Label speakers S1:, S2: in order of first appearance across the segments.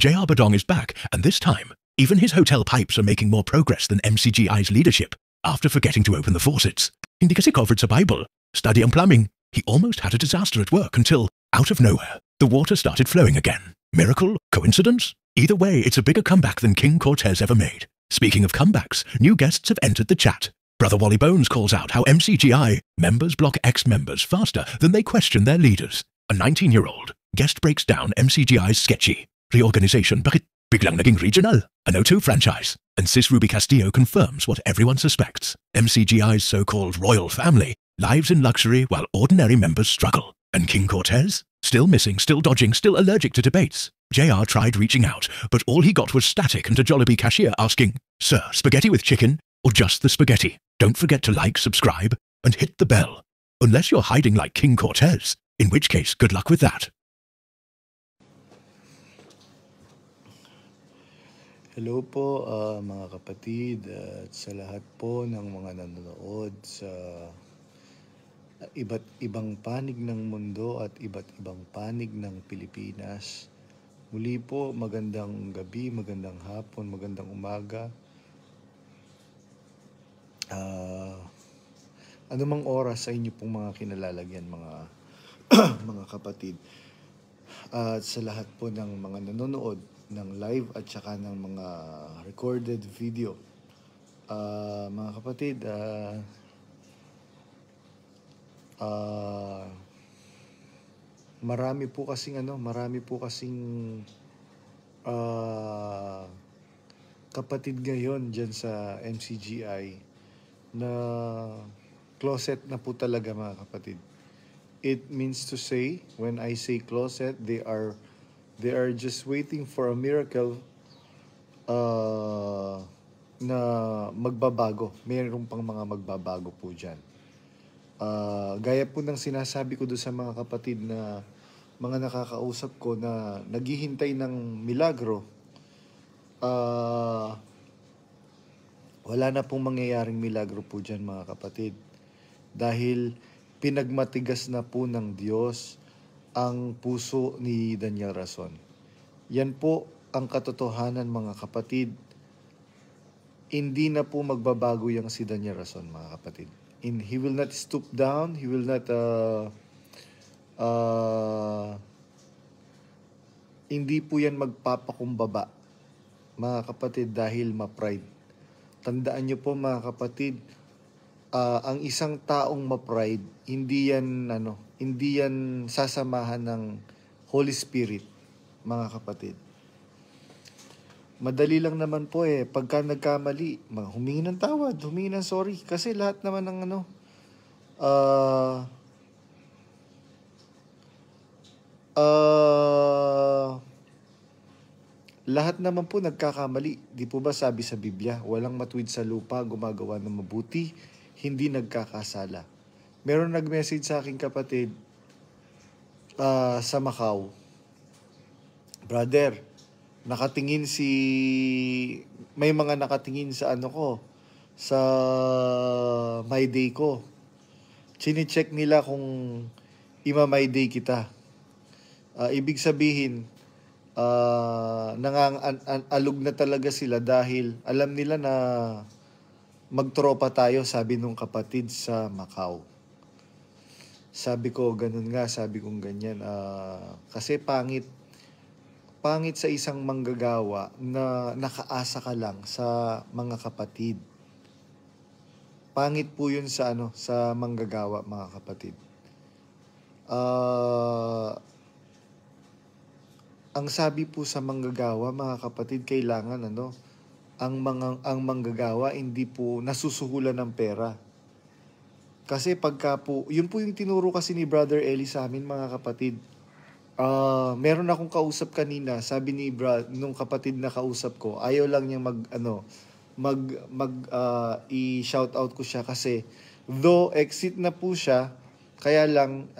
S1: J.R. Badong is back, and this time, even his hotel pipes are making more progress than MCGI's leadership after forgetting to open the faucets. Hindi kasi covered sa Bible. Study ang plumbing. He almost had a disaster at work until, out of nowhere, the water started flowing again. Miracle? Coincidence? Either way, it's a bigger comeback than King Cortez ever made. Speaking of comebacks, new guests have entered the chat. Brother Wally Bones calls out how MCGI members block ex-members faster than they question their leaders. A 19-year-old guest breaks down MCGI's sketchy reorganization bakit biglang naging regional. An O2 franchise. And Sis Ruby Castillo confirms what everyone suspects. MCGI's so-called royal family lives in luxury while ordinary members struggle. And King Cortez? Still missing, still dodging, still allergic to debates. JR tried reaching out, but all he got was static and a Jollibee cashier asking, "Sir, spaghetti with chicken or just the spaghetti? Don't forget to like, subscribe, and hit the bell. Unless you're hiding like King Cortez, in which case, good luck with that."
S2: Hello po mga kapatid at sa lahat po ng mga nanonood sa iba't ibang panig ng mundo at iba't ibang panig ng Pilipinas. Muli po, magandang gabi, magandang hapon, magandang umaga. Anumang oras sa inyo pong mga kinalalagyan mga mga kapatid. At sa lahat po ng mga nanonood ng live at saka ng mga recorded video. Mga kapatid, marami po kasing kapatid ngayon dyan sa MCGI na closet na po talaga, mga kapatid. It means to say, when I say closet, they are just waiting for a miracle na magbabago. Mayroon pang mga magbabago po dyan. Gaya po ng sinasabi ko doon sa mga kapatid na mga nakakausap ko na naghihintay ng milagro, wala na pong mangyayaring milagro po dyan, mga kapatid. Dahil pinagmatigas na po ng Diyos ang puso ni Daniel Rason. Yan po ang katotohanan, mga kapatid. Hindi na po magbabago yang si Daniel Rason, mga kapatid. He will not stoop down. He will not hindi po yan magpapakumbaba, mga kapatid, dahil ma-pride. Tandaan nyo po, mga kapatid, ang isang taong ma-pride, hindi yan sasamahan ng Holy Spirit, mga kapatid. Madali lang naman po pagka nagkamali, humingi ng tawad, humingi ng sorry. Kasi lahat naman ng lahat naman po nagkakamali. Di po ba sabi sa Biblia, walang matuwid sa lupa, gumagawa ng mabuti, hindi nagkakasala. Meron nag-message sa aking kapatid sa Macau. Brother, may mga nakatingin sa sa My Day ko. Chine-check nila kung ima-My Day kita. Ibig sabihin, alog na talaga sila dahil alam nila na magtropa tayo, sabi nung kapatid sa Macau. Sabi ko, ganun nga, sabi kong ganyan. Kasi pangit sa isang manggagawa na nakaasa ka lang sa mga kapatid. Pangit po yun sa manggagawa, mga kapatid. Ang sabi po sa manggagawa, mga kapatid, kailangan ang manggagawa hindi po nasusuhulan ng pera. Kasi pagka po, yun po yung tinuro kasi ni Brother Eli sa amin, mga kapatid. Meron akong kausap kanina, sabi nung kapatid na kausap ko, ayaw lang niyang i-shout out ko siya kasi though exit na po siya, kaya lang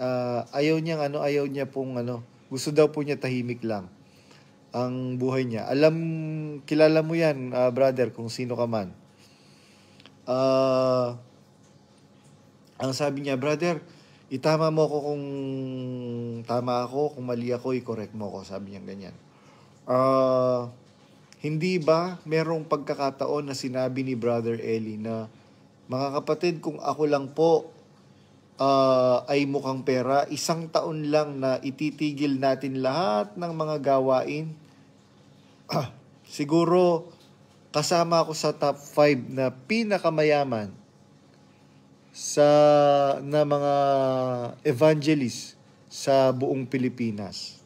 S2: ayaw niya pong gusto daw po niya tahimik lang ang buhay niya. Kilala mo yan, brother, kung sino ka man. Ang sabi niya, brother, itama mo ako kung tama ako, kung mali ako, i-correct mo ako. Sabi niya ganyan. Ah, hindi ba merong pagkakataon na sinabi ni Brother Eli na, mga kapatid, kung ako lang po ay mukhang pera, 1 taon lang na ititigil natin lahat ng mga gawain. Siguro kasama ako sa top 5 na pinakamayaman sa na mga evangelist sa buong Pilipinas.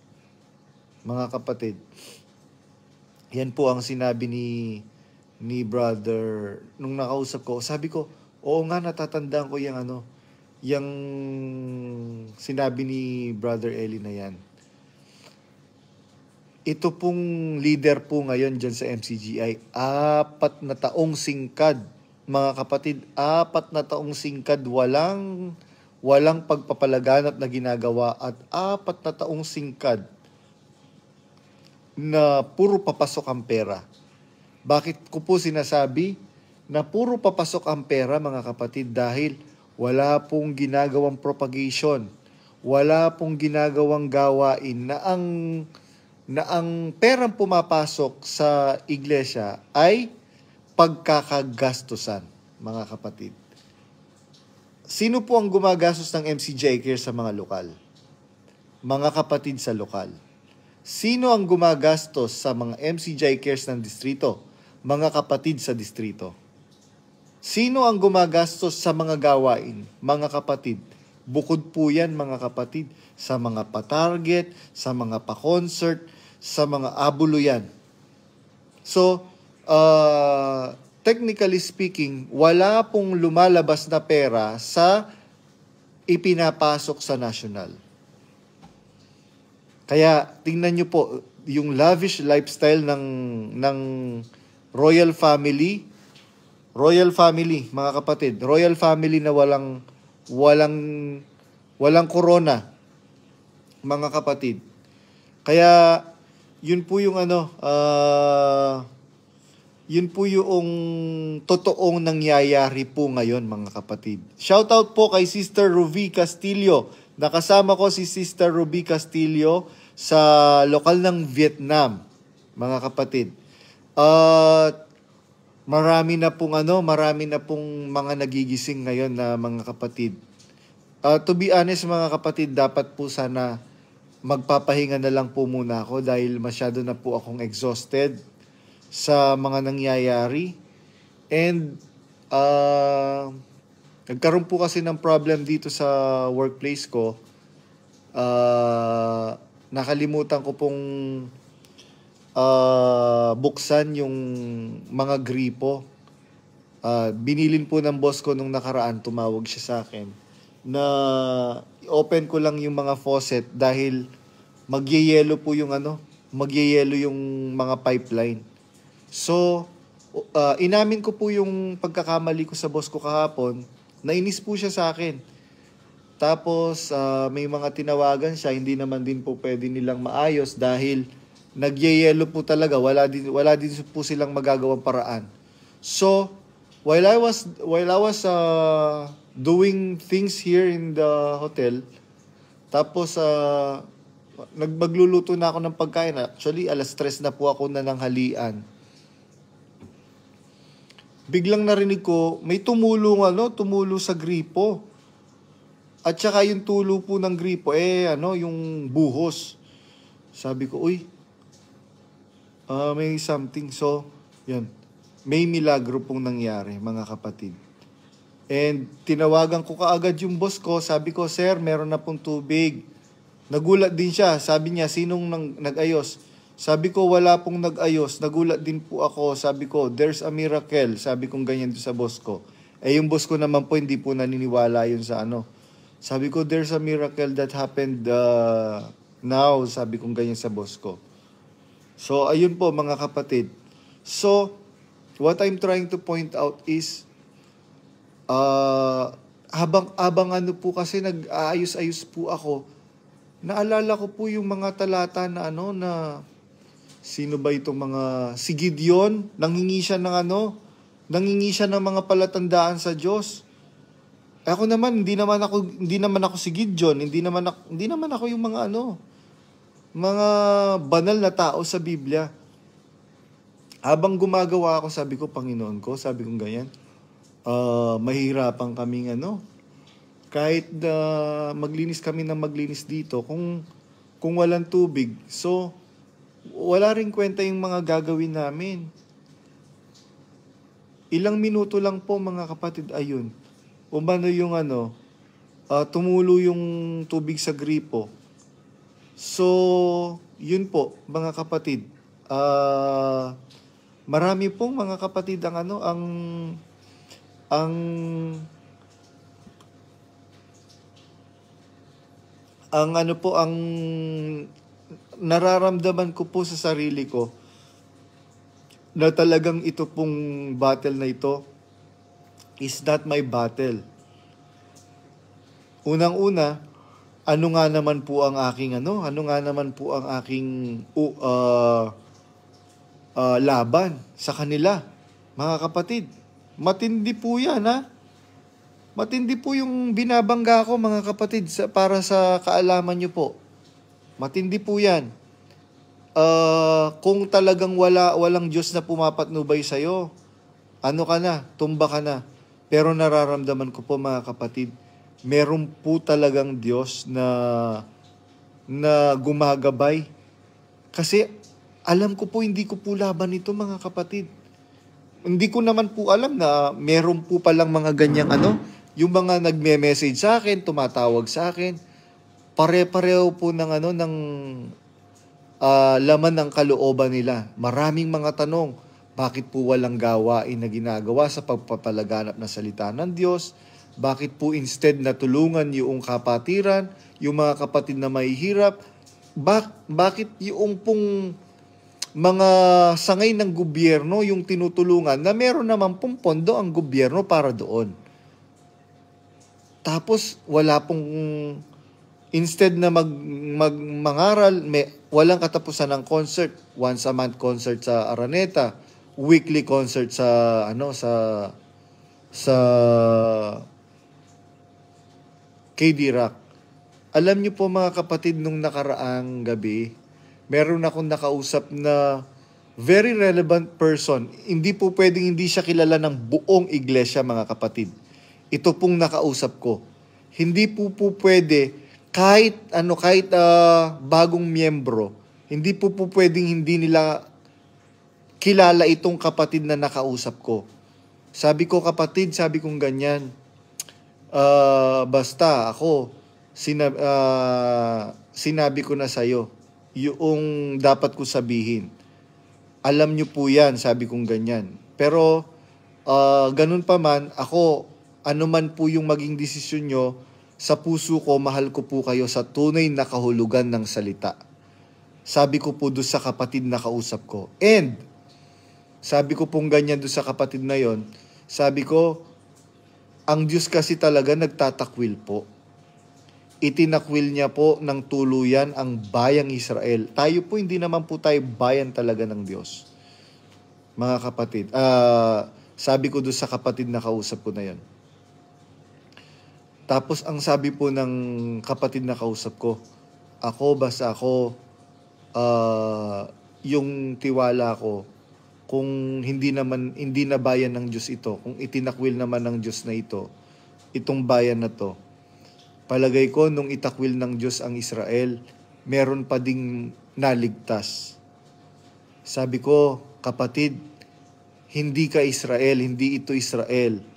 S2: Mga kapatid, yan po ang sinabi ni brother nung nakausap ko. Sabi ko, oo nga, natatandaan ko yung sinabi ni Brother Eli na yan. Ito pong leader po ngayon dyan sa MCGI, 4 na taong singkad. Mga kapatid, 4 na taong singkad, walang pagpapalaganap na ginagawa, at 4 na taong singkad na puro papasok ang pera. Bakit ko po sinasabi na puro papasok ang pera, mga kapatid? Dahil wala pong ginagawang propagation, wala pong ginagawang gawain na ang perang pumapasok sa iglesia ay pagkakagastusan, mga kapatid. Sino po ang gumagastos ng MCGI Care sa mga lokal? Mga kapatid sa lokal. Sino ang gumagastos sa mga MCGI Cares ng distrito? Mga kapatid sa distrito. Sino ang gumagastos sa mga gawain? Mga kapatid. Bukod po yan, mga kapatid, sa mga pa-target, sa mga pa-concert, sa mga abulo yan. So, technically speaking, wala pong lumalabas na pera sa ipinapasok sa national. Kaya tingnan nyo po yung lavish lifestyle ng royal family, mga kapatid, royal family na walang corona, mga kapatid. Kaya yun po yung yun po yung totoong nangyayari po ngayon, mga kapatid. Shout out po kay Sister Ruby Castillo. Nakasama ko si Sister Ruby Castillo sa lokal ng Vietnam, mga kapatid. Marami na pong mga nagigising ngayon na mga kapatid. To be honest, mga kapatid, dapat po sana magpapahinga na lang po muna ako dahil masyado na po akong exhausted sa mga nangyayari. And nagkaroon po kasi ng problem dito sa workplace ko. Nakalimutan ko pong buksan yung mga gripo. Binilin po ng boss ko nung nakaraan, tumawag siya sa akin, na open ko lang yung mga faucet dahil magyeyelo po yung mga pipeline. So, inamin ko po yung pagkakamali ko sa boss ko kahapon. Nainis po siya sa akin. Tapos, may mga tinawagan siya, hindi naman din po pwede nilang maayos dahil nagyeyelo po talaga. Wala din po silang magagawang paraan. So, while I was doing things here in the hotel, tapos magluluto na ako ng pagkain. Actually, 3:00 na po ako nananghalian. Biglang narinig ko, may tumulo sa gripo. At saka yung tulo po ng gripo, yung buhos. Sabi ko, may something. So, yun. May milagro pong nangyari, mga kapatid. And tinawagan ko kaagad yung boss ko. Sabi ko, sir, meron na pong tubig. Nagulat din siya. Sabi niya, sinong nag-ayos? Sabi ko, wala pong nag-ayos. Nagulat din po ako. Sabi ko, there's a miracle. Sabi kong ganyan doon sa boss ko. Yung boss ko naman po, hindi po naniniwala yun sa Sabi ko, there's a miracle that happened now. Sabi kong ganyan sa boss ko. So, ayun po, mga kapatid. So, what I'm trying to point out is, habang po kasi nag-aayos-ayos po ako, naalala ko po yung mga talata na na sino ba itong si Gideon, nangingi siya ng mga palatandaan sa Diyos. Ako naman, hindi naman ako si Gideon, hindi naman ako yung mga mga banal na tao sa Biblia. Habang gumagawa ako, sabi ko, Panginoon ko, sabi ko ganyan, mahirapan kaming kahit maglinis kami ng maglinis dito, kung walang tubig, so wala rin kwenta yung mga gagawin namin. Ilang minuto lang po mga kapatid, ayun, umano yung tumulo yung tubig sa gripo. So, yun po mga kapatid, marami pong mga kapatid ang nararamdaman ko po sa sarili ko na talagang ito pong battle na ito is not my battle. Unang-una, ano nga naman po ang aking laban sa kanila, mga kapatid. Matindi po yan, ha? Matindi po yung binabangga ko, mga kapatid, para sa kaalaman nyo po. Matindi po yan. Kung talagang walang Diyos na pumapatnubay sa'yo, tumba ka na. Pero nararamdaman ko po, mga kapatid, meron po talagang Diyos na gumagabay. Kasi alam ko po, hindi ko po laban ito, mga kapatid. Hindi ko naman po alam na meron po palang mga ganyang yung mga nagme-message sa akin, tumatawag sa akin, pare-pareho po ng laman ng kalooban nila. Maraming mga tanong, bakit po walang gawain na ginagawa sa pagpapalaganap na salita ng Diyos? Bakit po instead na tulungan yung kapatiran, yung mga kapatid na mahihirap? Bakit yung pong mga sangay ng gobyerno yung tinutulungan na meron naman pong pondo ang gobyerno para doon? Tapos wala pong, instead na mangaral, walang katapusan ng concert, once a month concert sa Araneta, weekly concert sa KD Rock. Alam niyo po mga kapatid, nung nakaraang gabi, meron akong nakausap na very relevant person. Hindi po pwedeng hindi siya kilala ng buong iglesia, mga kapatid. Ito pong nakausap ko. Hindi po pwede, kahit bagong miyembro, hindi po pwedeng hindi nila kilala itong kapatid na nakausap ko. Sabi ko, kapatid, sabi kong ganyan, basta ako, sinabi ko na sa'yo, yung dapat ko sabihin. Alam nyo po yan, sabi kong ganyan. Pero, ganun pa man, ako, ano man po yung maging desisyon nyo, sa puso ko, mahal ko po kayo sa tunay na kahulugan ng salita. Sabi ko po doon sa kapatid na kausap ko. And, sabi ko pong ganyan doon sa kapatid na yon, sabi ko, ang Diyos kasi talaga nagtatakwil po. Itinakwil niya po ng tuluyan ang bayang Israel. Tayo po, hindi naman po tayo bayan talaga ng Diyos. Mga kapatid, sabi ko doon sa kapatid na kausap ko na yon. Tapos ang sabi po ng kapatid na kausap ko, basta ako, yung tiwala ko, kung hindi na bayan ng Diyos ito, kung itinakwil naman ng Diyos na ito, itong bayan na to, palagay ko nung itakwil ng Diyos ang Israel, meron pa ding naligtas. Sabi ko, kapatid, hindi ka Israel, hindi ito Israel.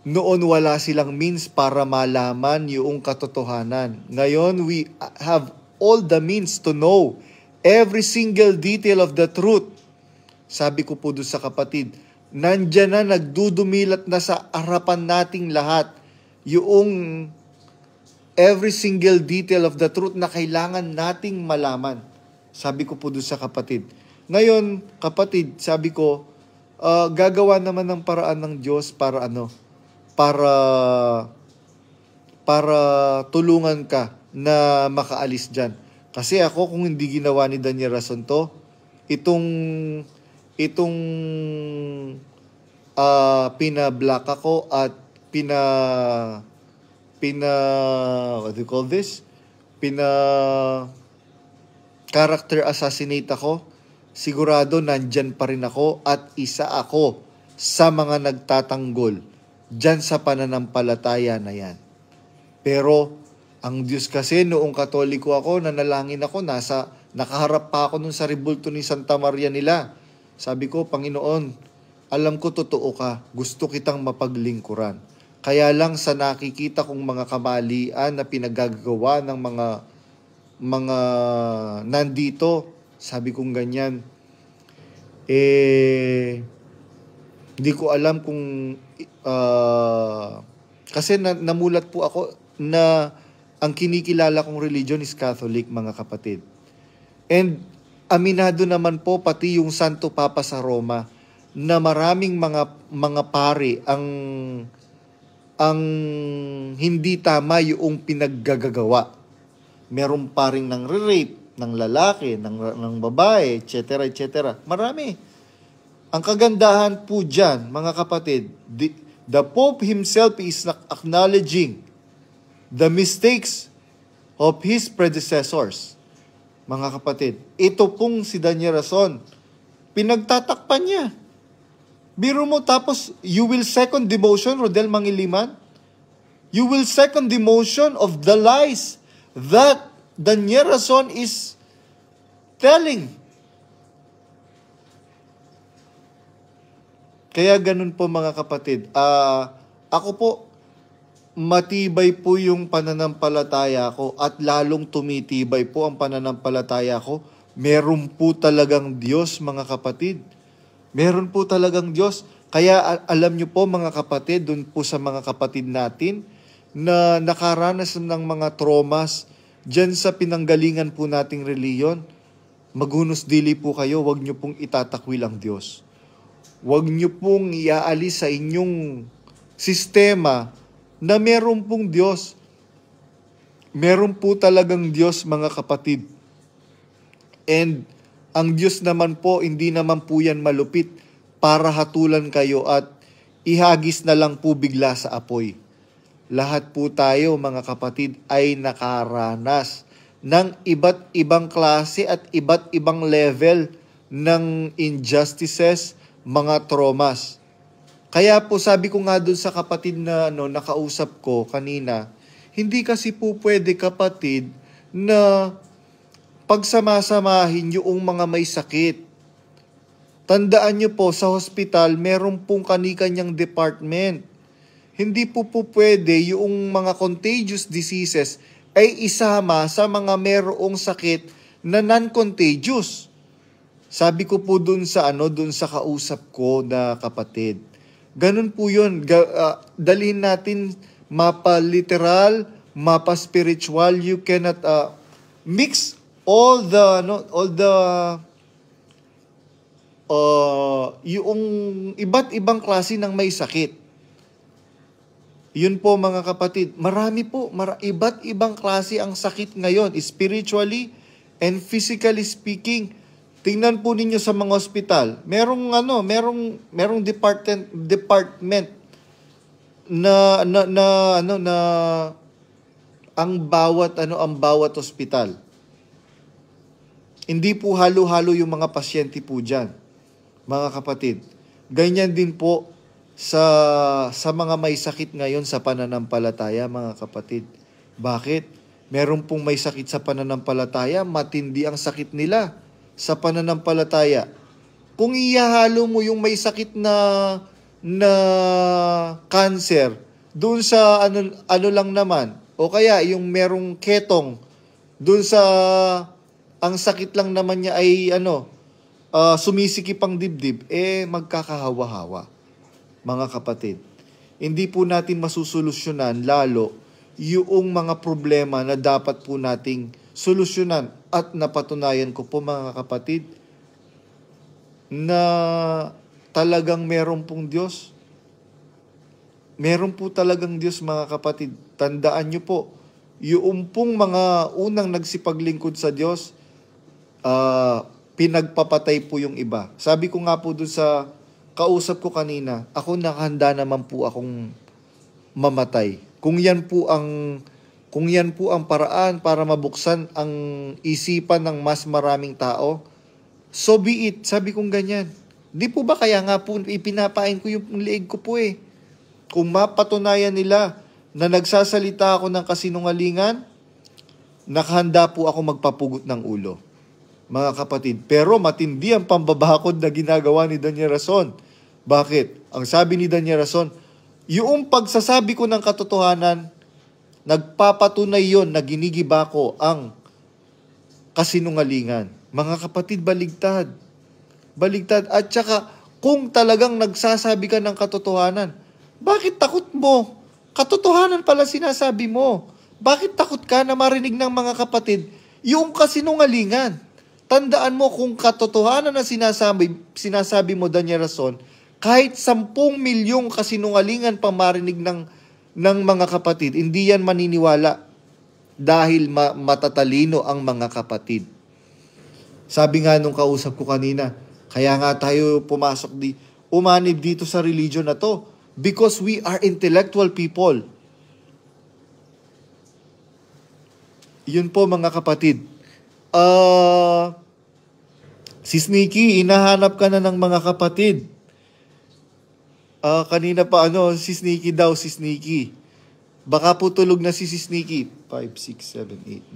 S2: Noon wala silang means para malaman yung katotohanan. Ngayon, we have all the means to know every single detail of the truth. Sabi ko po doon sa kapatid, nandyan na, nagdudumilat na sa harapan nating lahat yung every single detail of the truth na kailangan nating malaman. Sabi ko po doon sa kapatid. Ngayon, kapatid, sabi ko, gagawa naman ng paraan ng Diyos para para tulungan ka na makaalis dyan. Kasi ako, kung hindi ginawa ni Daniel Rason to, itong pinablock ako at what do you call this? character assassinate ako, sigurado nandyan pa rin ako at isa ako sa mga nagtatanggol dyan sa pananampalataya na yan. Pero ang Diyos kasi, noong Katoliko ako, nanalangin ako, nakaharap pa ako nun sa rebulto ni Santa Maria nila. Sabi ko, Panginoon, alam ko totoo ka, gusto kitang mapaglingkuran. Kaya lang sa nakikita kong mga kamalian na pinagagawa ng mga nandito, sabi kong ganyan, hindi ko alam kung, kasi namulat po ako na ang kinikilala kong religion is Catholic, mga kapatid. And aminado naman po pati yung Santo Papa sa Roma na maraming mga pare ang hindi tama yung pinaggagawa. Meron paring nang rape ng lalaki, ng babae, etc., etc. Marami. Ang kagandahan po dyan, mga kapatid, the Pope himself is acknowledging the mistakes of his predecessors. Mga kapatid, ito pong si Daniel Rason, pinagtatakpan niya. Biro mo, tapos you will second the motion, Rodel Mangiliman? You will second the motion of the lies that Daniel Rason is telling. Kaya ganun po, mga kapatid. Ako po, matibay po yung pananampalataya ko at lalong tumitibay po ang pananampalataya ko. Meron po talagang Diyos, mga kapatid. Meron po talagang Diyos. Kaya alam nyo po, mga kapatid, dun po sa mga kapatid natin na nakaranas ng mga traumas dyan sa pinanggalingan po nating reliyon, maghunos dili po kayo, wag nyo pong itatakwil ang Diyos. Wag nyo pong iaalis sa inyong sistema na meron pong Diyos. Meron po talagang Diyos, mga kapatid. And ang Diyos naman po, hindi naman po yan malupit para hatulan kayo at ihagis na lang po bigla sa apoy. Lahat po tayo, mga kapatid, ay nakaranas ng iba't ibang klase at iba't ibang level ng injustices, mga traumas. Kaya po sabi ko nga dun sa kapatid na nakausap ko kanina, hindi kasi po pwede, kapatid, na pagsamasamahin yung mga may sakit. Tandaan nyo po, sa hospital, meron pong kani-kanyang department. Hindi po pwede yung mga contagious diseases ay isama sa mga merong sakit na non-contagious. Sabi ko po dun sa kausap ko na kapatid. Ganun po yun. Dalhin natin mapa literal, mapa spiritual. You cannot mix yung iba't ibang klase ng may sakit. Yun po, mga kapatid, marami po, iba't ibang klase ang sakit ngayon, spiritually and physically speaking. Tingnan po ninyo sa mga ospital, merong department na ang bawat ospital. Hindi po halo-halo yung mga pasyente po diyan, mga kapatid. Ganyan din po sa mga may sakit ngayon sa pananampalataya, mga kapatid. Bakit? Meron pong may sakit sa pananampalataya, matindi ang sakit nila sa pananampalataya. Kung ihahalo mo yung may sakit na cancer doon sa ano lang naman, o kaya yung merong ketong doon sa ang sakit lang naman niya ay sumisikip ang dibdib, magkakahawa-hawa. Mga kapatid, hindi po natin masusolusyonan lalo yung mga problema na dapat po nating solusyonan. At napatunayan ko po, mga kapatid, na talagang meron pong Diyos. Meron po talagang Diyos, mga kapatid. Tandaan nyo po, yung pong mga unang nagsipaglingkod sa Diyos, pinagpapatay po yung iba. Sabi ko nga po doon sa kausap ko kanina, ako nakahanda naman po akong mamatay. Kung yan po ang kung yan po ang paraan para mabuksan ang isipan ng mas maraming tao, so be it. Sabi kong ganyan. Di po ba kaya nga po ipinapain ko yung leeg ko po eh. Kung mapatunayan nila na nagsasalita ako ng kasinungalingan, nakahanda po ako magpapugot ng ulo. Mga kapatid, pero matindi ang pambabakod na ginagawa ni Daniel Rason. Bakit? Ang sabi ni Daniel Rason, yung pagsasabi ko ng katotohanan, nagpapatunay yon na ginigiba ko ang kasinungalingan. Mga kapatid, baligtad. Baligtad. At saka, kung talagang nagsasabi ka ng katotohanan, bakit takot mo? Katotohanan pala sinasabi mo. Bakit takot ka na marinig ng mga kapatid yung kasinungalingan? Tandaan mo kung katotohanan na sinasabi mo, Daniel Rason, kahit 10 milyong kasinungalingan pa marinig ng mga kapatid, hindi yan maniniwala dahil matatalino ang mga kapatid. Sabi nga nung kausap ko kanina, kaya nga tayo umanib dito sa religion na to because we are intellectual people. Yun po mga kapatid. Si Sneaky, hinahanap ka na ng mga kapatid. Kanina pa si Sneaky. Baka po tulog na si Sneaky. 5, 6, 7, 8,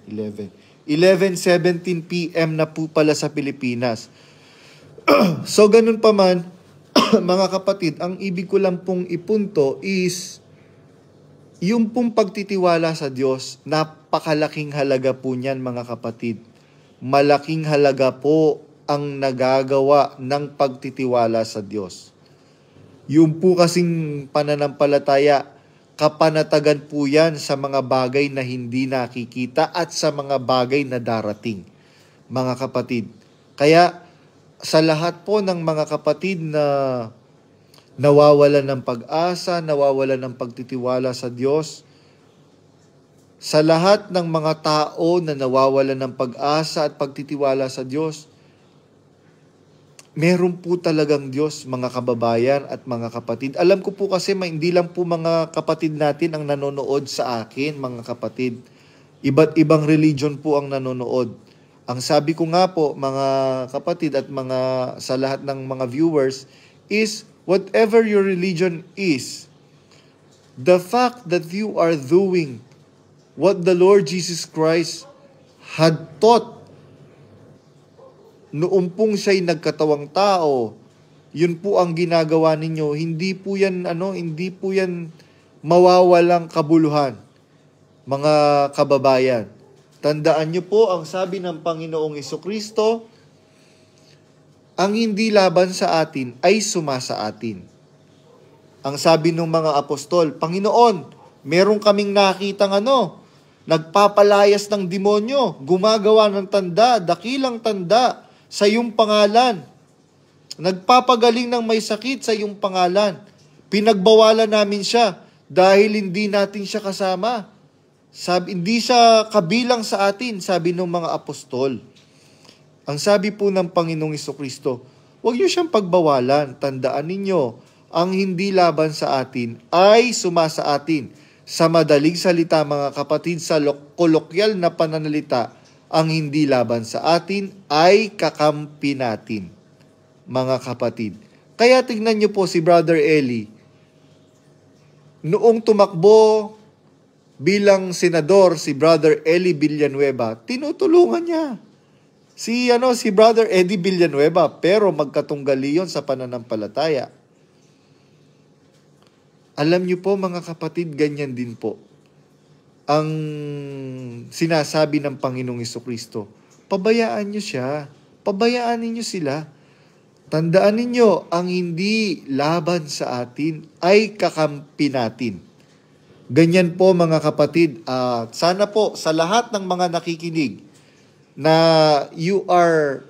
S2: 9, 10, 11. 11:17 p.m. na po pala sa Pilipinas. So ganun pa man, mga kapatid, ang ibig ko lang pong ipunto is yung pong pagtitiwala sa Diyos, napakalaking halaga po niyan mga kapatid. Malaking halaga po ang nagagawa ng pagtitiwala sa Diyos. Yung po kasing pananampalataya, kapanatagan po yan sa mga bagay na hindi nakikita at sa mga bagay na darating, mga kapatid. Kaya sa lahat po ng mga kapatid na nawawalan ng pag-asa, nawawalan ng pagtitiwala sa Diyos, sa lahat ng mga tao na nawawalan ng pag-asa at pagtitiwala sa Diyos, meron po talagang Diyos, mga kababayan at mga kapatid. Alam ko po kasi hindi lang po mga kapatid natin ang nanonood sa akin, mga kapatid. Iba't ibang religion po ang nanonood. Ang sabi ko nga po, mga kapatid at sa lahat ng mga viewers, is whatever your religion is, the fact that you are doing what the Lord Jesus Christ had taught noong pong siya'y nagkatawang tao, yun po ang ginagawa ninyo. Hindi po yan mawawalang kabuluhan, mga kababayan. Tandaan nyo po ang sabi ng Panginoong Jesucristo, ang hindi laban sa atin ay sumasa atin. Ang sabi ng mga apostol, Panginoon, meron kaming nakitang nagpapalayas ng demonyo, gumagawa ng tanda, dakilang tanda, sa iyong pangalan. Nagpapagaling ng may sakit sa iyong pangalan. Pinagbawalan namin siya dahil hindi natin siya kasama. Hindi siya kabilang sa atin, sabi ng mga apostol. Ang sabi po ng Panginoong Jesucristo, huwag niyo siyang pagbawalan. Tandaan ninyo, ang hindi laban sa atin ay sumasa atin. Sa madaling salita, mga kapatid, sa kolokyal na pananalita, ang hindi laban sa atin ay kakampi natin, mga kapatid. Kaya tignan niyo po si Brother Eli. Noong tumakbo bilang senador si Brother Eli Villanueva, tinutulungan niya si Brother Eddie Villanueva, pero magkatunggali yon sa pananampalataya. Alam niyo po mga kapatid, ganyan din po ang sinasabi ng Panginoong Jesucristo. Pabayaan niyo siya. Pabayaan ninyo sila. Tandaan ninyo, ang hindi laban sa atin ay kakampi natin. Ganyan po mga kapatid. Sana po sa lahat ng mga nakikinig na you are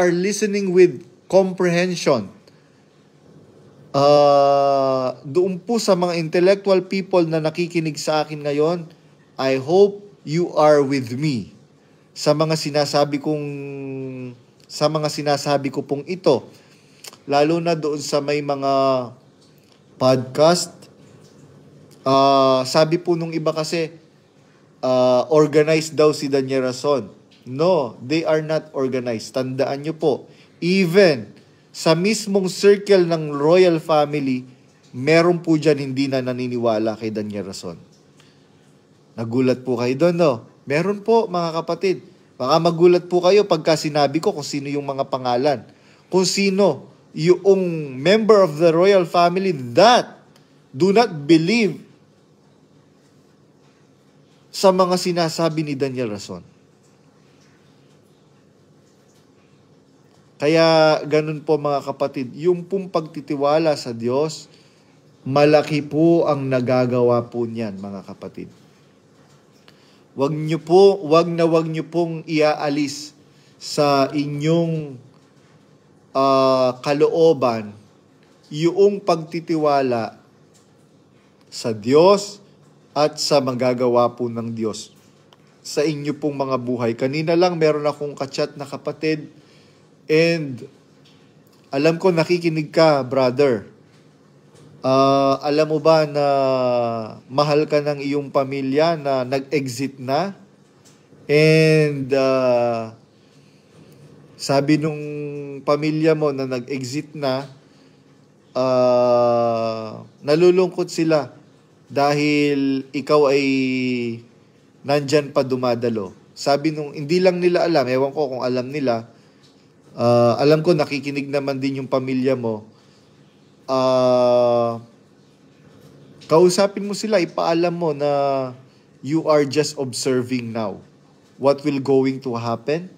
S2: listening with comprehension. Doon po sa mga intellectual people na nakikinig sa akin ngayon, I hope you are with me sa mga sinasabi ko pong ito. Lalo na doon sa may mga podcast. Sabi po nung iba kasi, organized daw si Daniel Rason. No, they are not organized. Tandaan nyo po, even sa mismong circle ng royal family, meron po dyan hindi na naniniwala kay Daniel Rason. Nagulat po kayo doon, no? Meron po, mga kapatid. Baka magulat po kayo pagka sinabi ko kung sino yung mga pangalan. Kung sino yung member of the royal family that do not believe sa mga sinasabi ni Daniel Rason. Kaya ganun po mga kapatid, yung pong pagtitiwala sa Diyos, malaki po ang nagagawa po niyan mga kapatid. Wag niyo pong iaalis sa inyong kalooban yung pagtitiwala sa Diyos at sa magagawa po ng Diyos sa inyo pong mga buhay. Kanina lang meron akong kachat na kapatid and alam ko nakikinig ka, brother. Alam mo ba na mahal ka ng iyong pamilya na nag-exit na? And sabi nung pamilya mo na nag-exit na, nalulungkot sila dahil ikaw ay nandyan pa dumadalo. Sabi nung, hindi lang nila alam, ewan ko kung alam nila, alam ko nakikinig naman din yung pamilya mo, kausapin mo sila, ipaalam mo na you are just observing now what will going to happen.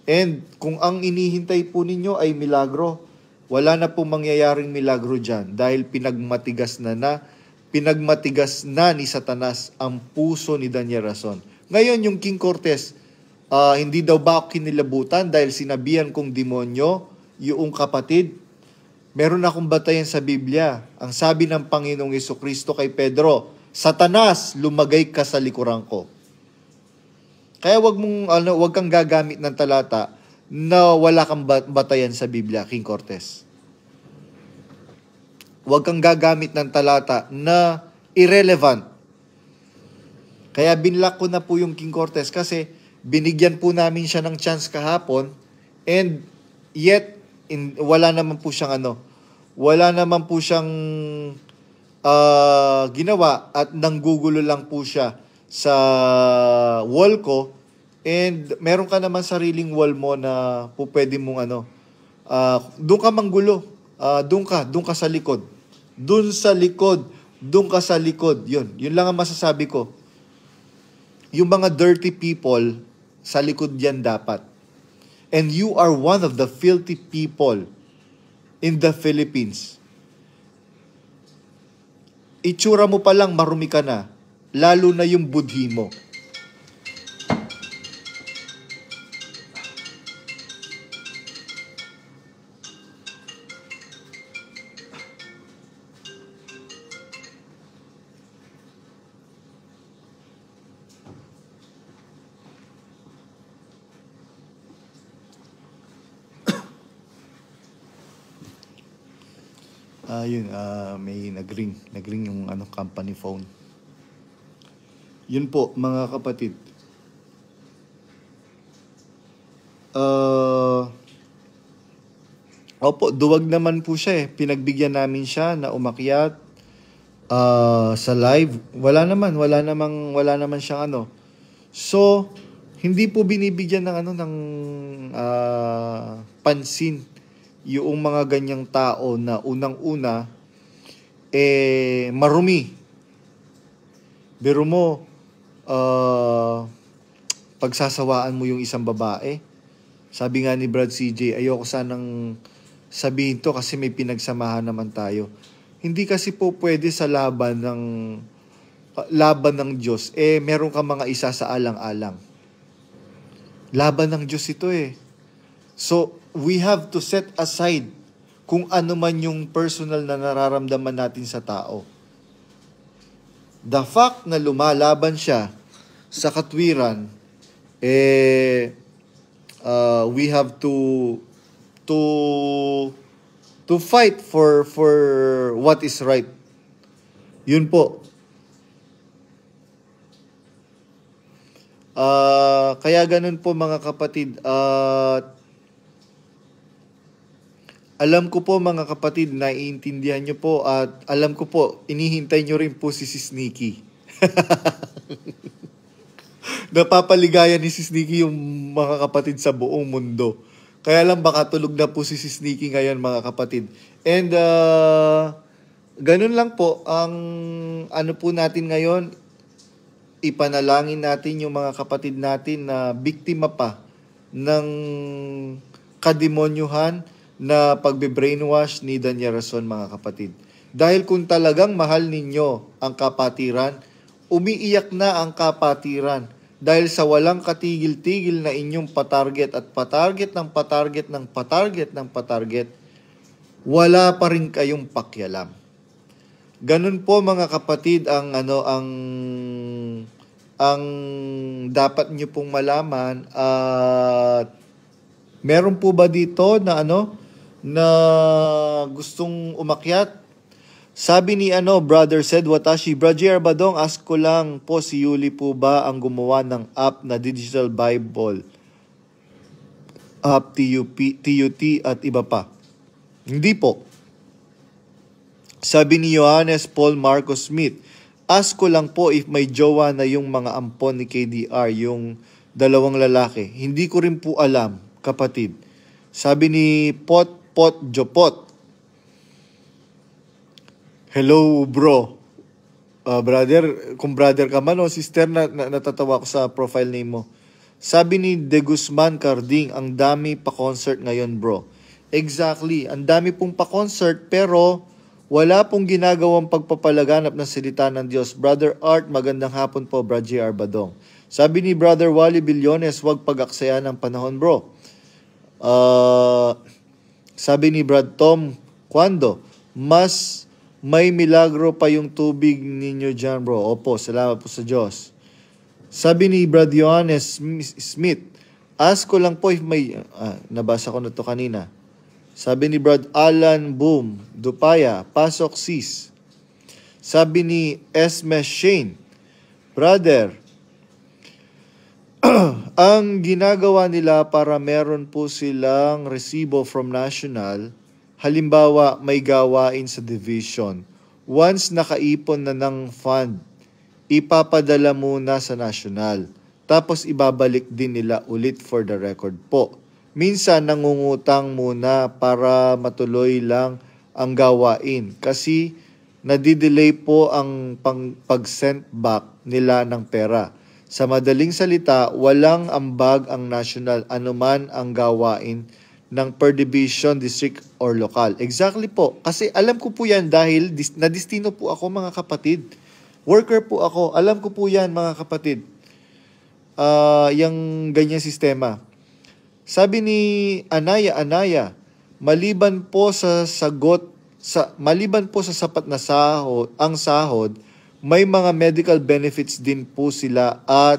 S2: And kung ang inihintay po ninyo ay milagro, wala na pong mangyayaring milagro dyan dahil pinagmatigas na ni Satanas ang puso ni Daniel Rason. Ngayon, yung King Cortez, hindi daw ba ako kinilabutan dahil sinabihan kong demonyo, yung kapatid? Meron akong batayan sa Biblia. Ang sabi ng Panginoong Jesucristo kay Pedro, Satanas, lumagay ka sa likuran ko. Kaya wag kang gagamit ng talata na wala kang batayan sa Biblia, King Cortez. Wag kang gagamit ng talata na irrelevant. Kaya binlock ko na po yung King Cortez kasi binigyan po namin siya ng chance kahapon and yet wala naman po siyang ginawa at nanggugulo lang po siya sa wall ko and meron ka naman sariling wall mo na po pwede mong doon ka manggulo, doon ka sa likod. Doon ka sa likod. Yun lang ang masasabi ko. Yung mga dirty people, sa likod yan dapat. And you are one of the filthy people in the Philippines. Itsura mo pa lang marumi ka na, lalo na yung budhi mo. May nag-ring yung company phone. Yun po, mga kapatid. Opo, duwag naman po siya eh. Pinagbigyan namin siya na umakyat sa live. Wala naman siyang So, hindi po binibigyan ng pansin yung mga ganyang tao na unang-una marumi. Pero mo pagsasawaan mo yung isang babae. Sabi nga ni Brad CJ, ayoko sanang sabihin to kasi may pinagsamahan naman tayo. Hindi kasi po pwede sa laban ng Diyos. Meron ka mga isa sa alang-alang. Laban ng Diyos ito eh. So, we have to set aside kung ano man yung personal na nararamdaman natin sa tao. The fact na lumalaban siya sa katwiran, we have to fight for what is right. Yun po. Kaya ganun po mga kapatid. Alam ko po mga kapatid, naiintindihan nyo po at alam ko po, inihintay nyo rin po si Sis Nikki. Napapaligaya ni Sis Nikki yung mga kapatid sa buong mundo. Kaya lang baka tulog na po si Sis Nikki ngayon mga kapatid. And ganun lang po, ang ano po natin ngayon, ipanalangin natin yung mga kapatid natin na biktima pa ng kademonyuhan na pagbe-brainwash ni Danya Rason mga kapatid. Dahil kung talagang mahal ninyo ang kapatiran, umiiyak na ang kapatiran dahil sa walang katigil-tigil na inyong patarget at patarget ng patarget ng patarget ng patarget, wala pa rin kayong pakialam. Ganun po mga kapatid ang dapat niyo pong malaman. At meron po ba dito na na gustong umakyat? Sabi ni Brother said Watashi, Brother Badong, ask ko lang po si Yuli po ba ang gumawa ng app na Digital Bible app, TUT at iba pa? Hindi po. Sabi ni Johannes Paul Marcos Smith, ask ko lang po if may jowa na yung mga ampon ni KDR, yung dalawang lalaki. Hindi ko rin po alam, kapatid. Sabi ni Pot Jopot, hello bro. Brother, kung brother ka man o sister, natatawa ko sa profile name mo. Sabi ni De Guzman Carding, ang dami pa concert ngayon bro. Exactly, ang dami pong pa concert pero wala pong ginagawang pagpapalaganap ng salita ng Diyos. Brother Art, magandang hapon po, Brother R. Badong. Sabi ni Brother Wally Billones, huwag pag-aksaya ng panahon bro. Sabi ni Brad Tom, kwando? Mas may milagro pa yung tubig ninyo dyan, bro. Opo, salamat po sa Diyos. Sabi ni Brad Johannes Smith, ask ko lang po if may... nabasa ko na to kanina. Sabi ni Brad Alan Boom, Dupaya, pasok sis. Sabi ni Esme Shane, brother, ang ginagawa nila para meron po silang resibo from national, halimbawa may gawain sa division, once nakaipon na ng fund, ipapadala muna sa national, tapos ibabalik din nila ulit for the record po. Minsan nangungutang muna para matuloy lang ang gawain kasi nadidelay po ang pag-send back nila ng pera. Sa madaling salita, walang ambag ang national anuman ang gawain ng per division, district, or lokal. Exactly po. Kasi alam ko po yan dahil nadistino po ako mga kapatid. Worker po ako. Alam ko po yan mga kapatid. Yung ganyan sistema. Sabi ni Anaya, maliban po sa sapat na sahod, may mga medical benefits din po sila at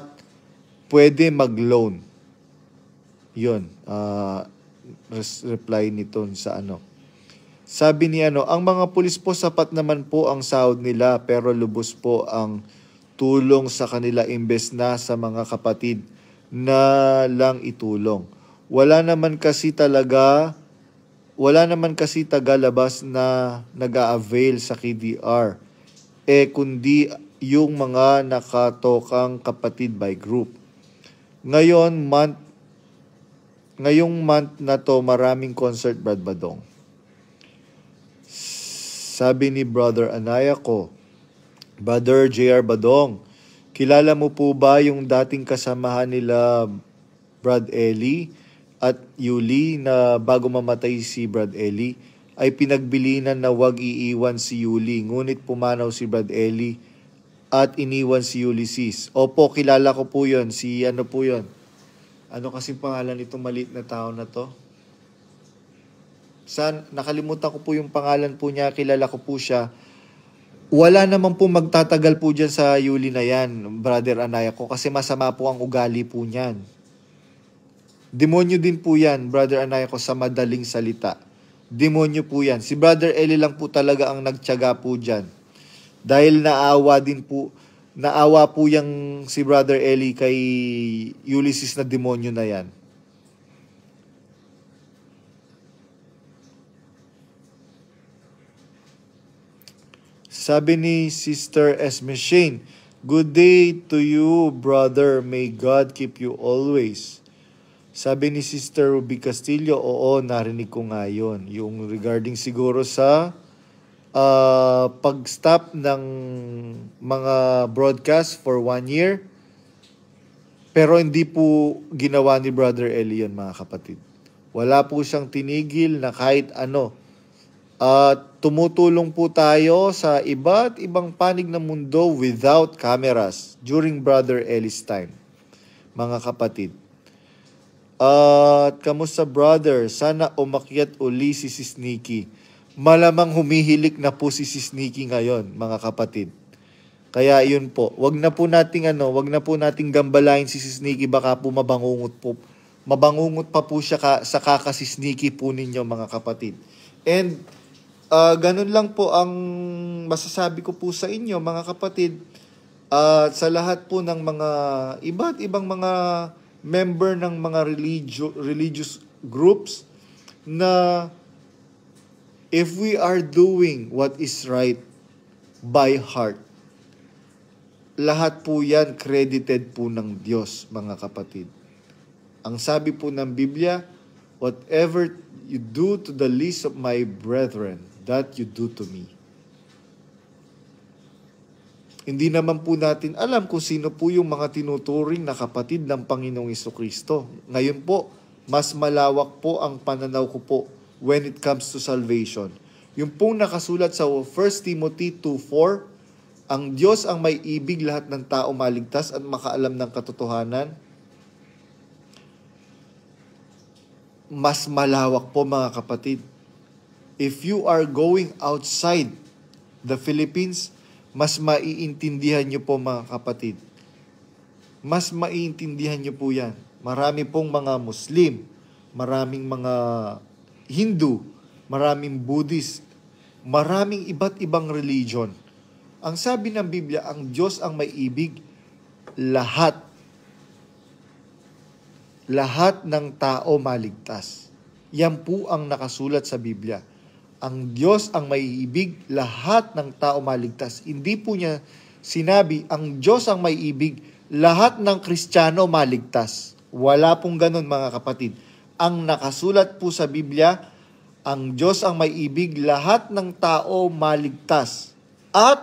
S2: pwede mag-loan. Yun. Reply nito sa Sabi ni ang mga pulis po sapat naman po ang sahod nila pero lubos po ang tulong sa kanila imbes na sa mga kapatid na lang itulong. Wala naman kasi tagalabas na nag-a-avail sa KDR. Kundi yung mga nakatokang kapatid by group. Ngayong month na to, maraming concert, Brad Badong. Sabi ni Brother Anaya ko, Brother JR Badong, kilala mo po ba yung dating kasamahan nila Brad Eli at Yuli na bago mamatay si Brad Eli, ay pinagbilinan na wag iiwan si Yuli. Ngunit pumanaw si Brad Eli at iniwan si Ulysses. Opo, kilala ko po yun. Si po yun? Ano kasi pangalan itong maliit na tao na to? Nakalimutan ko po yung pangalan po niya. Kilala ko po siya. Wala naman po magtatagal po dyan sa Yuli na yan, Brother Anaya ko. Kasi masama po ang ugali po niyan. Demonyo din po yan, Brother Anaya ko, sa madaling salita. Demonyo po yan. Si Brother Eli lang po talaga ang nagtiyaga po dyan. Dahil naawa din po, naawa po yung si Brother Eli kay Ulysses na demonyo na yan. Sabi ni Sister Esme Shane, good day to you, brother. May God keep you always. Sabi ni Sister Ruby Castillo, oo, narinig ko nga yun. Yung regarding siguro sa pag-stop ng mga broadcast for 1 year. Pero hindi po ginawa ni Brother Eli yun, mga kapatid. Wala po siyang tinigil na kahit ano. Tumutulong po tayo sa iba't ibang panig ng mundo without cameras during Brother Eli's time, mga kapatid. At kamusta brother? Sana umakyat uli si Sneaky. Malamang humihilik na po si Sneaky ngayon, mga kapatid. Kaya yun po, wag na po nating gambalain si Sneaky, baka po mabangungot pa po siya sa kakasisneaky po ninyo, mga kapatid. And ganun lang po ang masasabi ko po sa inyo, mga kapatid. Sa lahat po ng mga iba't ibang mga member ng mga religious groups, na if we are doing what is right by heart, lahat po yan credited po ng Diyos, mga kapatid. Ang sabi po ng Biblia, whatever you do to the least of my brethren, that you do to me. Hindi naman po natin alam kung sino po yung mga tinuturing na kapatid ng Panginoong Jesucristo. Ngayon po, mas malawak po ang pananaw ko po when it comes to salvation. Yung pong nakasulat sa 1 Timothy 2:4, ang Diyos ang may ibig lahat ng tao maligtas at makaalam ng katotohanan. Mas malawak po, mga kapatid. If you are going outside the Philippines, mas maiintindihan nyo po, mga kapatid. Mas maiintindihan nyo po yan. Marami pong mga Muslim, maraming mga Hindu, maraming Buddhist, maraming iba't ibang religion. Ang sabi ng Biblia, ang Diyos ang may ibig, lahat ng tao maligtas. Yan po ang nakasulat sa Biblia. Ang Diyos ang may ibig, lahat ng tao maligtas. Hindi po niya sinabi, ang Diyos ang may ibig, lahat ng Kristiyano maligtas. Wala pong ganun, mga kapatid. Ang nakasulat po sa Biblia, ang Diyos ang may ibig, lahat ng tao maligtas at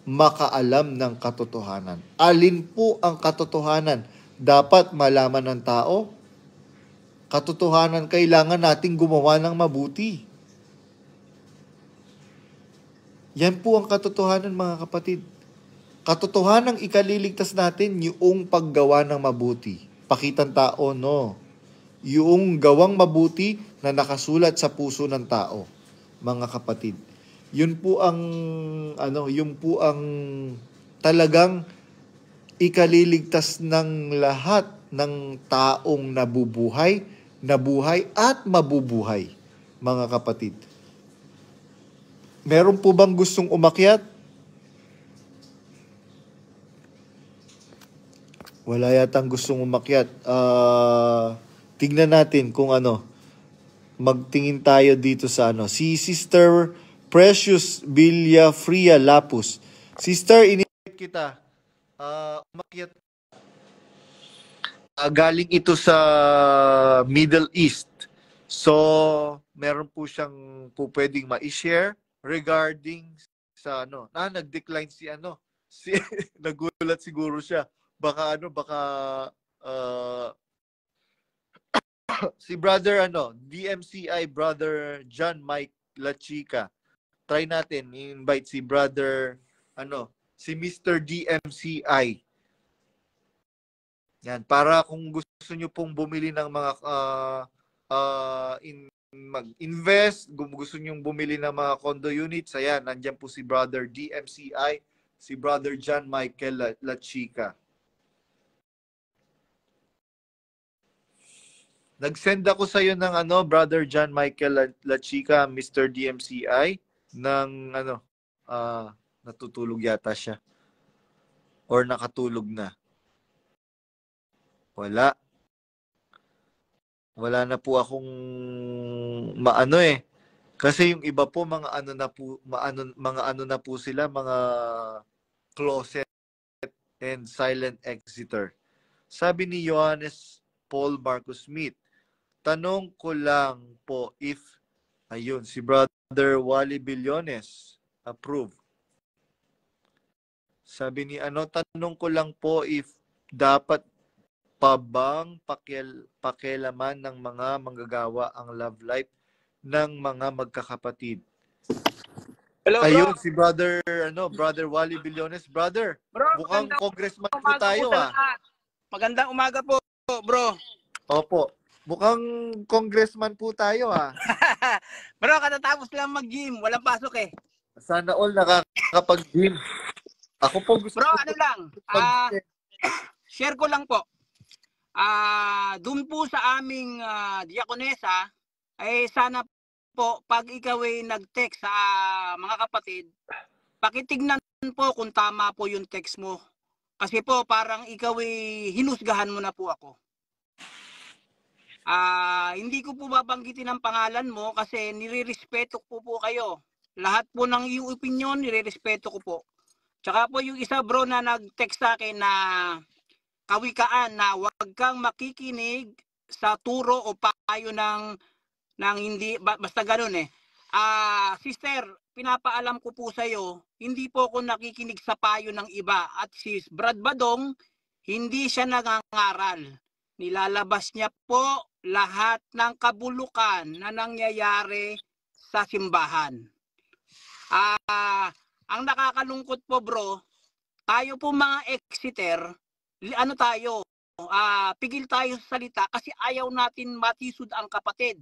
S2: makaalam ng katotohanan. Alin po ang katotohanan dapat malaman ng tao? Katotohanan, kailangan nating gumawa ng mabuti. Yan po ang katotohanan, mga kapatid. Katotohanan ikaliligtas natin yung paggawa ng mabuti. Pakitang tao, no. Yung gawang mabuti na nakasulat sa puso ng tao, mga kapatid. Yun po ang talagang ikaliligtas ng lahat ng taong nabubuhay at mabubuhay, mga kapatid. Meron po bang gustong umakyat? Wala yatang gustong umakyat. Tignan natin kung magtingin tayo dito sa si Sister Precious Villafria Lapus. Sister, ini-invite kita. Umakyat. Galing ito sa Middle East. So, meron po siyang pwedeng ma-share regarding sa nag-decline si nagulat siguro siya. Baka si brother DMCI brother John Mike Lachica. Try natin i-invite si brother si Mr. DMCI. Yan, para kung gusto niyo pong bumili ng mga mag-invest, gusto nyong bumili ng mga condo units, ayan, nandyan po si Brother DMCI, si Brother John Michael Lachica. Nag-send ako sa iyo ng Brother John Michael Lachica, Mr. DMCI, ng natutulog yata siya. or nakatulog na? Wala. Wala na po akong maano eh. Kasi yung iba po mga ano na po, mga ano na po sila, mga closet and silent exiter. Sabi ni Johannes Paul Marcus Smith, tanong ko lang po if, ayun, si Brother Wally Billones, approve. Sabi ni tanong ko lang po if dapat pa bang pakialaman ng mga manggagawa ang love life ng mga magkakapatid?
S3: Hello, bro.
S2: Ayun, si Brother Wally Billones. Brother,
S3: Bro,
S2: mukhang congressman po
S3: umaga
S2: tayo
S3: po sa lahat. Magandang umaga po, bro.
S2: Opo. Mukhang congressman po tayo
S3: Bro, katatapos lang mag-gym. Walang pasok eh.
S2: Sana all nakakapag-gym. Ako po gusto
S3: Bro,
S2: ko
S3: ano lang. Share ko lang po. Doon po sa aming diakonesa, ay sana po pag ikaw ay nag-text sa mga kapatid, pakitignan po kung tama po yung text mo. Kasi po parang ikaw ay hinusgahan mo na po ako. Hindi ko po babanggitin ang pangalan mo kasi nire-respeto ko po kayo. Lahat po ng iyong opinion, nire-respeto ko po. Tsaka po yung isa bro na nag-text sa akin na kawikaan na huwag kang makikinig sa turo o payo ng hindi, basta ganun eh. Sister, pinapaalam ko po sa iyo, hindi po ako nakikinig sa payo ng iba. At si Brad Badong, hindi siya nangangaral. Nilalabas niya po lahat ng kabulukan na nangyayari sa simbahan. Ang nakakalungkot po bro, tayo po mga exiter, pigil tayo sa salita kasi ayaw natin matisod ang kapatid.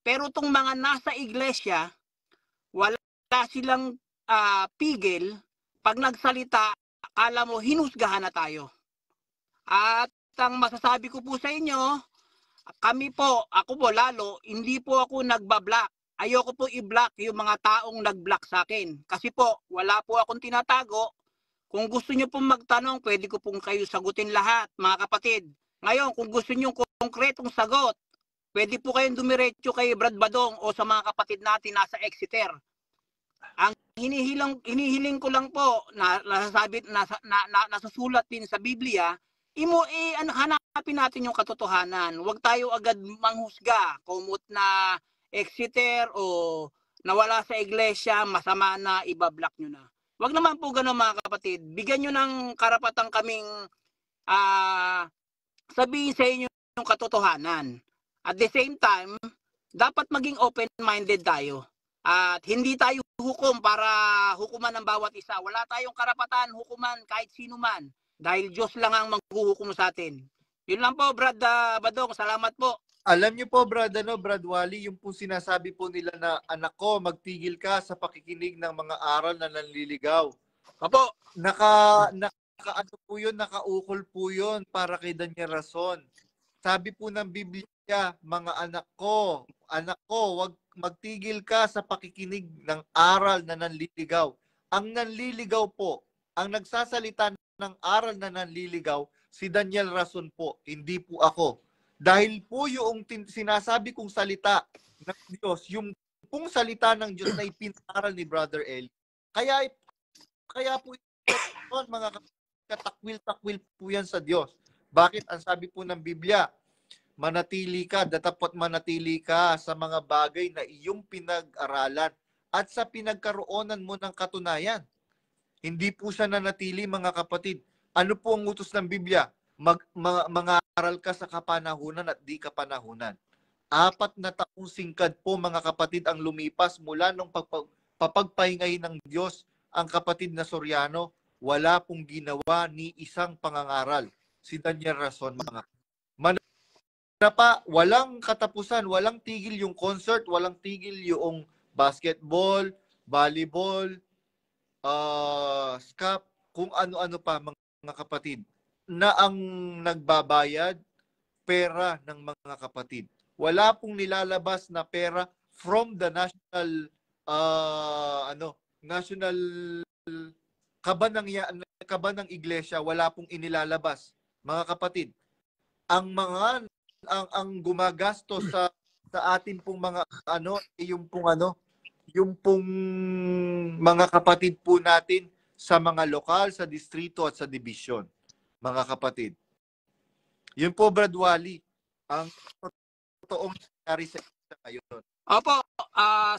S3: Pero tong mga nasa iglesia, wala silang pigil. Pag nagsalita, akala mo hinusgahan na tayo. At ang masasabi ko po sa inyo, ako po lalo, hindi po ako nagbablock. Ayoko po i-block yung mga taong nag-block sa akin. Kasi po, wala po akong tinatago. Kung gusto nyo pong magtanong, pwede ko pong kayo sagutin lahat, mga kapatid. Ngayon, kung gusto nyo konkretong sagot, pwede po kayong dumiretso kay Brad Badong o sa mga kapatid natin nasa Exeter. Ang hinihiling ko lang po na nasusulat din sa Biblia, hanapin natin yung katotohanan. Huwag tayo agad manghusga, kumot na Exeter o nawala sa iglesia, masama na, ibablock nyo na. Huwag naman po gano'n mga kapatid. Bigyan nyo ng karapatan kaming sabihin sa inyo yung katotohanan. At the same time, dapat maging open-minded tayo. At hindi tayo hukom para hukuman ng bawat isa. Wala tayong karapatan hukuman kahit sino man. Dahil Diyos lang ang maghuhukom sa atin. Yun lang po, Brad Badong. Salamat po.
S2: Alam niyo po, Brad Wally, yung po sinasabi po nila na, anak ko, magtigil ka sa pakikinig ng mga aral na nanliligaw.
S3: Opo.
S2: Nakaukol po yun para kay Daniel Rason. Sabi po ng Biblia, mga anak ko, wag magtigil ka sa pakikinig ng aral na nanliligaw. Ang nanliligaw po, ang nagsasalita ng aral na nanliligaw, si Daniel Rason po, hindi po ako. Dahil po yung sinasabi kong salita ng Diyos, yung pong salita ng Diyos na ipinaral ni Brother Eli. Kaya po mga katakwil-takwil po yan sa Diyos. Bakit? Ang sabi po ng Biblia, dapat manatili ka sa mga bagay na iyong pinag-aralan at sa pinagkaroonan mo ng katunayan. Hindi po siya nanatili, mga kapatid. Ano po ang utos ng Biblia? Mangaral ka sa kapanahunan at di kapanahunan. 4 na taong singkad po, mga kapatid, ang lumipas mula nung papagpahingay ng Diyos ang kapatid na Soriano. Wala pong ginawa ni isang pangangaral. Si Daniel Rason, mga walang katapusan, walang tigil yung concert, walang tigil yung basketball, volleyball, skap, kung ano-ano pa, mga kapatid, na ang nagbabayad pera ng mga kapatid. Wala pong nilalabas na pera from the national kinakaban ng iglesia, wala pong inilalabas. Mga kapatid, ang gumagastos sa atin pong mga yung pong mga kapatid po natin sa mga lokal, sa distrito at sa dibisyon. Mga kapatid. Yun po, Brad Wally, ang totoong nangyari sa iglesia ngayon.
S3: Opo,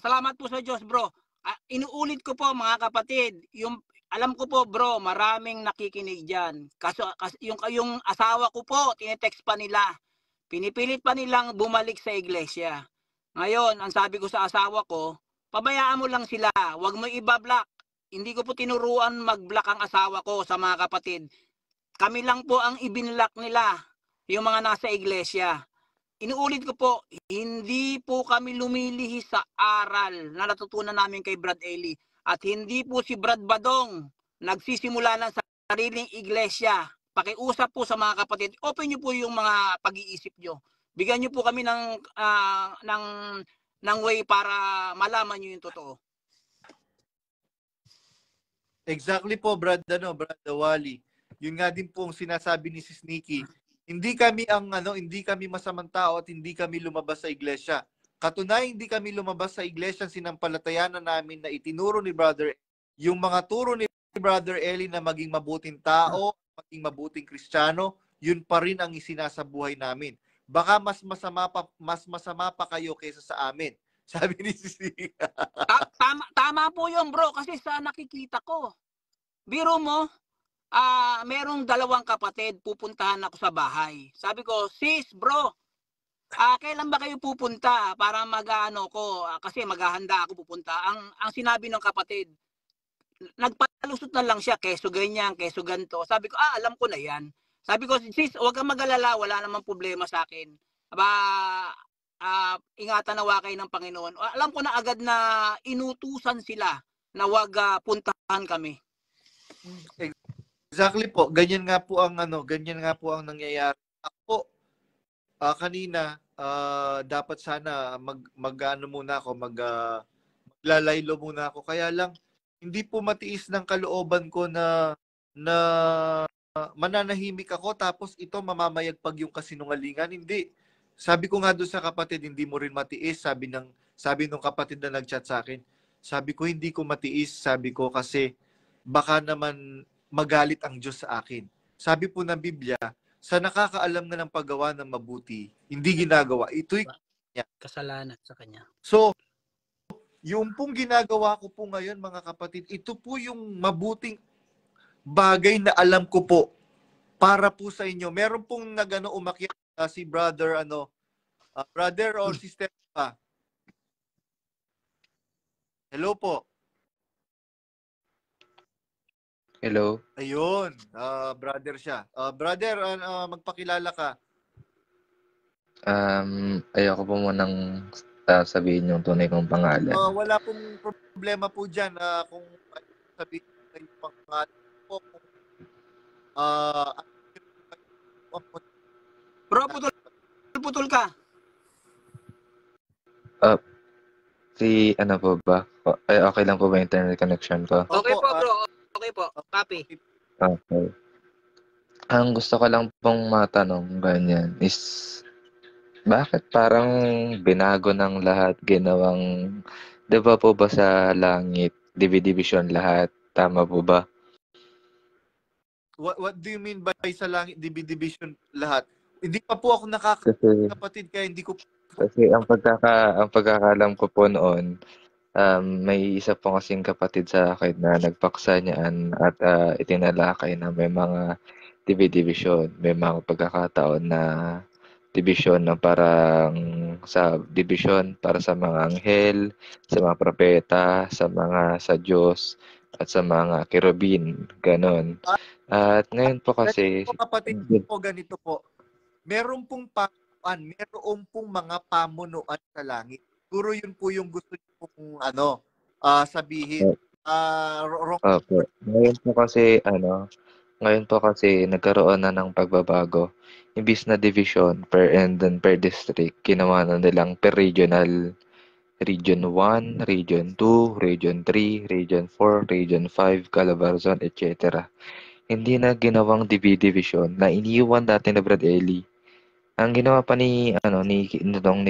S3: salamat po sa Diyos, bro. Inuulit ko po, mga kapatid, alam ko po, bro, maraming nakikinig diyan. Yung asawa ko po, tinetext pa nila. Pinipilit pa nilang bumalik sa iglesia. Ngayon, ang sabi ko sa asawa ko, pabayaan mo lang sila, huwag mo i-block. Hindi ko po tinuruan mag-block ang asawa ko sa mga kapatid. Kami lang po ang ibinlock nila, yung mga nasa iglesia. Inuulit ko po, hindi po kami lumilihis sa aral na natutunan namin kay Brad Eli. At hindi po si Brad Badong nagsisimula ng sariling iglesia. Pakiusap po sa mga kapatid, open nyo po yung mga pag-iisip nyo. Bigyan nyo po kami ng way para malaman nyo yung totoo.
S2: Exactly po, Brad Wally. Yun nga din po ang sinasabi ni Sis Nikki. Hindi kami masamang tao at hindi kami lumabas sa iglesia. Katunayan, hindi kami lumabas sa iglesia, sinampalatayanan namin na itinuro ni Brother, yung mga turo ni Brother Eli na maging mabuting tao, maging mabuting Kristiyano, yun pa rin ang isinasabuhay namin. Baka mas masama pa kayo kaysa sa amin. Sabi ni Sisi.
S3: Tama po yun, bro, kasi sa nakikita ko. Biro mo, merong 2 kapatid, pupuntahan ako sa bahay. Sabi ko, sis, bro, kailan ba kayo pupunta para mag-ano ko? Kasi maghahanda ako pupunta. Ang sinabi ng kapatid, nagpalusot na lang siya, keso ganyan, keso ganto. Sabi ko, alam ko na yan. Sabi ko, sis, huwag kang mag-alala, wala namang problema sa akin. Ingatan nawa kayo ng Panginoon. Alam ko na agad na inutusan sila na huwag puntahan kami.
S2: Exactly po. Ganyan nga po ang nangyayari. Ako kanina dapat sana maglalaylo muna ako. Kaya lang hindi po matiis ng kalooban ko na mananahimik ako tapos ito mamamayagpag yung kasinungalingan. Hindi. Sabi ko nga doon sa kapatid, hindi mo rin matiis. Sabi nung kapatid na nag-chat sa akin. Sabi ko, hindi ko matiis. Sabi ko kasi baka naman magalit ang Diyos sa akin. Sabi po ng Biblia, sa nakakaalam na ng paggawa ng mabuti, hindi ginagawa. Ito'y
S3: kasalanan sa kanya.
S2: So, yung pong ginagawa ko po ngayon, mga kapatid, ito po yung mabuting bagay na alam ko po para po sa inyo. Meron pong umakyat si brother brother or sister pa. Hello po.
S4: Hello.
S2: Ayun, brother siya. Brother, magpakilala ka.
S4: Ayoko po munang sabihin yung tunay kong pangalan.
S2: Wala pong problema po dyan kung sabihin yung pangalan po.
S3: Bro, putol ka.
S4: Si ano po ba? Okay lang po ba internet connection ko?
S3: Okay po, bro. Okay po. Copy.
S4: Okay. Ang gusto ko lang pong matanong ganyan is bakit parang binago ng lahat, ginawang 'di ba po ba sa langit, division lahat, tama po ba?
S2: What do you mean by sa langit division lahat? Hindi pa po ako kapatid kaya hindi ko
S4: kasi ang pagkakaalam ko po noon, may isa po kasing kapatid sa akin na nagpaksa niyaan at itinalakay na may mga division, may mga pagkakataon na division na parang sa division para sa mga anghel, sa mga propeta, sa Diyos, at sa mga kerubin, ganon. At ngayon po kasi
S2: kapatid po ganito po. Meron pong mga pamunuan sa langit. Siguro yun po yung gusto niyo pong sabihin.
S4: Opo. Ngayon po kasi nagkaroon na ng pagbabago. Imbis na division per district, ginawa na nilang per regional. Region 1, Region 2, Region 3, Region 4, Region 5, Calabarzon, etc. hindi na ginawang division na iniwan dati na Brad Ellie. Ang ginawa pa ni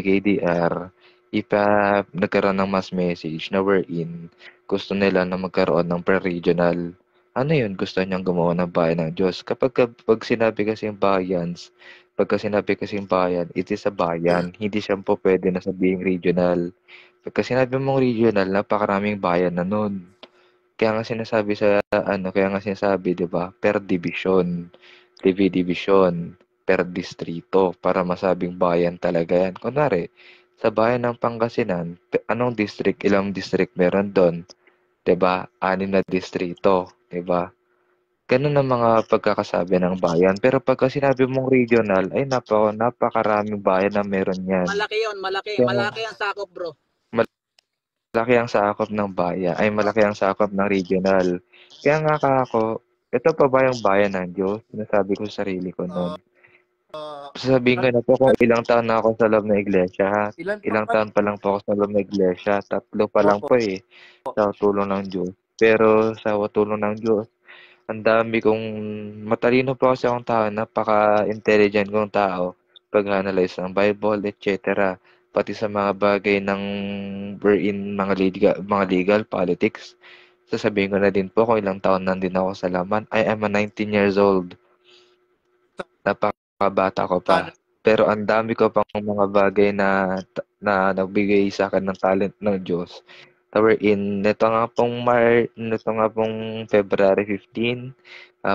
S4: KDR, nagkaroon ng mass message na wherein gusto nila na magkaroon ng pre-regional. Ano yun? Gusto niyang gumawa ng bayan ng Diyos. Pag sinabi kasi yung bayan, it is a bayan. Hindi siya po pwede na sabihing regional. Pagka sinabi mong regional, napakaraming bayan na nun. Kaya nga sinasabi, 'di ba, per division, division, per distrito para masabing bayan talaga 'yan. Kunwari, sa bayan ng Pangasinan, anong district, ilang district meron do'n, 'di ba? 6 na distrito, 'di ba? Gano'n ang mga pagkakasabi ng bayan. Pero pagka sinabi mong regional, ay napakaraming bayan na meron 'yan.
S3: Malaki yun, malaki.
S4: Kaya
S3: Malaki ang sakop, bro.
S4: malaki ang sakop ng regional. Kaya nga ako, ito pa ba yung bayan ng Diyos? Sinasabi ko sa sarili ko noon. Sasabihin ko na po kung ilang taon na ako sa loob ng iglesia, ha? Ilang taon pa lang po ako sa loob ng iglesia. 3 pa lang po eh, sa tulong ng Diyos. Pero sa tulong ng Diyos, ang dami kong matalino po kasi akong tao, napaka-intelligent kong tao pag-analyze ng Bible, etc. Pati sa mga bagay ng wherein mga legal politics. Sasabihin ko na din po kung ilang taon na din ako sa laman. I am a 19 years old. Napakabata ko pa. Pero ang dami ko pang mga bagay na nagbigay sa akin ng talent ng Diyos. Wherein, nito nga pong February 15,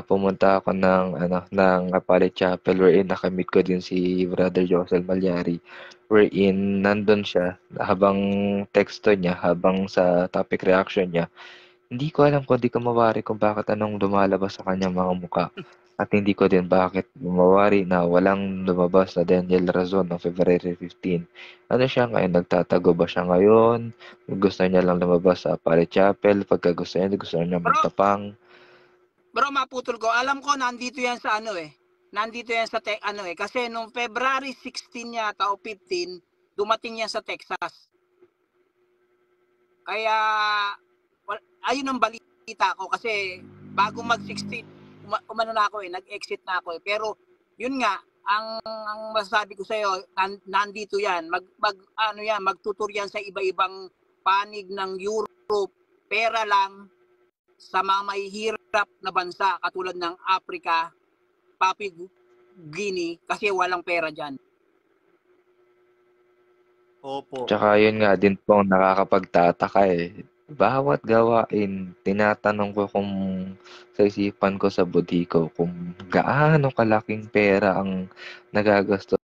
S4: pumunta ako ng Apalit Chapel wherein nakamit ko din si Brother Josel Malyari. Wherein, nandun siya habang texto niya, habang sa topic reaction niya. Hindi ko alam kung di ko mawari kung bakit anong lumalabas sa kanyang mga muka. At hindi ko din bakit mawari na walang lumabas na Daniel Razon noong February 15. Ano siya ngayon? Nagtatago ba siya ngayon? Gusto niya lang lumabas sa Pari Chapel? Pagka gusto niya magtapang?
S3: Bro, maputol ko. Alam ko, nandito yan sa Nandito yan sa kasi nung February 16 yata o 15, dumating yan sa Texas. Kaya, ayun ang balita ko kasi bago mag-16, umano na ako nag-exit na ako Pero, yun nga, ang masasabi ko sa iyo, nandito yan. Magtutur yan sa iba-ibang panig ng Europe, pera lang sa mga mahihirap na bansa katulad ng Africa, Papua Guinea, kasi walang pera dyan.
S2: Opo.
S4: Tsaka yun nga din po ang nakakapagtataka eh. Bawat gawain, tinatanong ko kung sa isipan ko sa budi ko kung gaano kalaking pera ang nagagastos